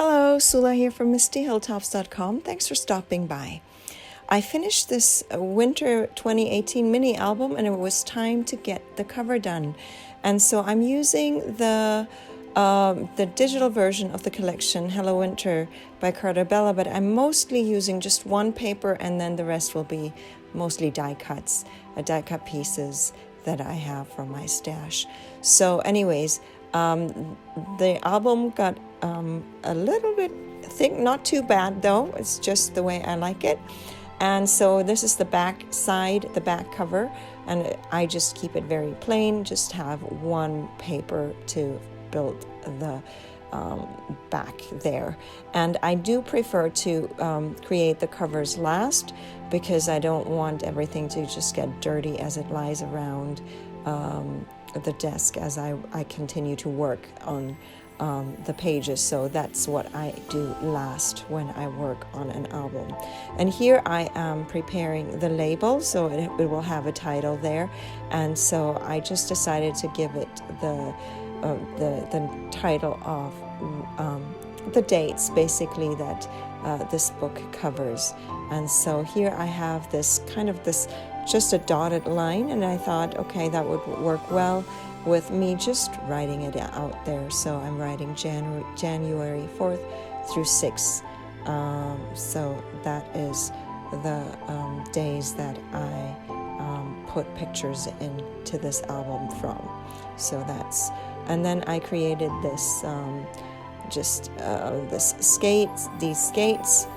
Hello, Sula here from MistyHilltops.com. Thanks for stopping by. I finished this winter 2018 mini album and it was time to get the cover done. And so I'm using the digital version of the collection, Hello Winter by Carta Bella, but I'm mostly using just one paper and then the rest will be mostly die cut pieces that I have from my stash. So anyways, the album got a little bit thick, not too bad though, it's just the way I like it. And so this is the back side, the back cover, and I just keep it very plain, just have one paper to build the back there. And I do prefer to create the covers last because I don't want everything to just get dirty as it lies around the desk as I continue to work on the pages. So that's what I do last when I work on an album. And here I am preparing the label, so it will have a title there. And so I just decided to give it the title of the dates basically that this book covers. And so here I have this just a dotted line, and I thought, okay, that would work well with me just writing it out there. So I'm writing January 4th through 6th. So that is the days that I put pictures into this album from. So and then I created this these skates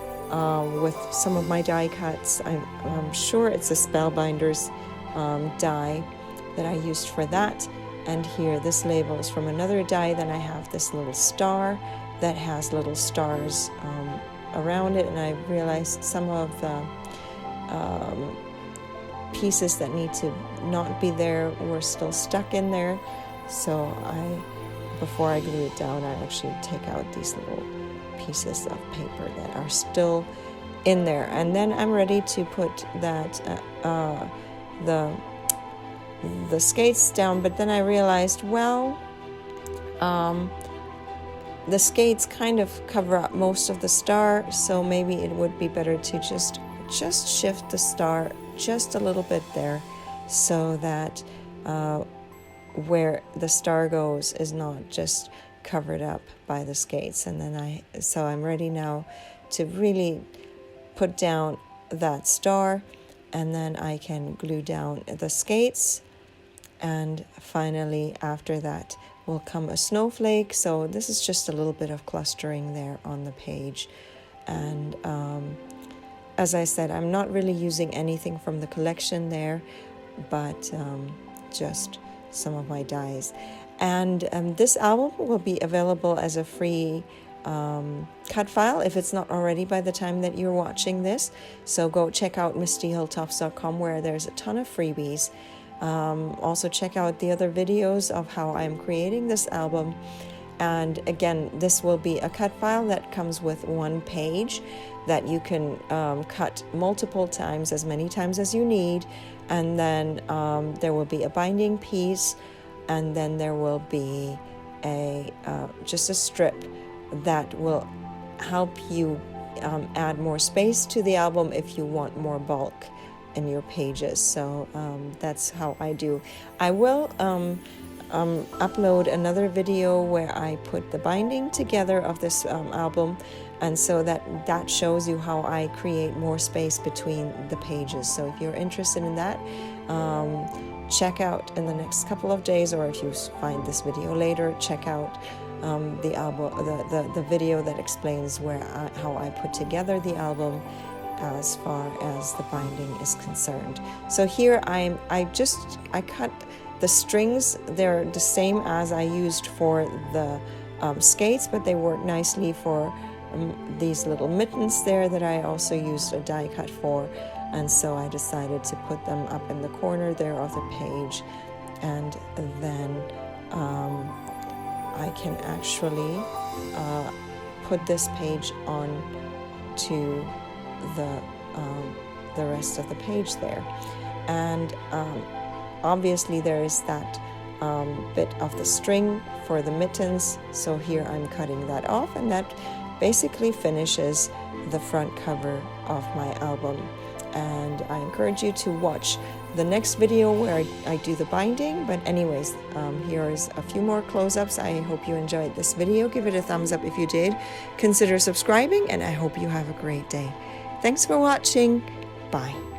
with some of my die cuts. I'm sure it's a Spellbinders die that I used for that. And here, this label is from another die. Then I have this little star that has little stars around it. And I realized some of the pieces that need to not be there were still stuck in there. So before I glue it down, I actually take out these little pieces of paper that are still in there. And then I'm ready to put that the skates down, but then I realized, well, the skates kind of cover up most of the star, so maybe it would be better to just shift the star just a little bit there, so that where the star goes is not just covered up by the skates. And then so I'm ready now to really put down that star, and then I can glue down the skates. And finally, after that will come a snowflake. So this is just a little bit of clustering there on the page. And as I said, I'm not really using anything from the collection there, but just some of my dies. And this album will be available as a free cut file if it's not already by the time that you're watching this. So go check out MistyHilltops.com where there's a ton of freebies. Also check out the other videos of how I'm creating this album. And again, this will be a cut file that comes with one page that you can cut multiple times, as many times as you need. And then there will be a binding piece, and then there will be just a strip that will help you add more space to the album if you want more bulk in your pages. So that's how I do. I will upload another video where I put the binding together of this album, and so that shows you how I create more space between the pages. So if you're interested in that, check out in the next couple of days, or if you find this video later, check out the album, the video that explains how I put together the album as far as the binding is concerned. So here I cut the strings. They're the same as I used for the skates, but they work nicely for these little mittens there that I also used a die cut for. And so I decided to put them up in the corner there of the page, and then I can actually put this page on to the rest of the page there. And obviously there is that bit of the string for the mittens, so here I'm cutting that off, and that basically finishes the front cover of my album. And I encourage you to watch the next video where I do the binding. But anyways, here is a few more close-ups. I hope you enjoyed this video. Give it a thumbs up if you did. Consider subscribing, and I hope you have a great day. Thanks for watching. Bye.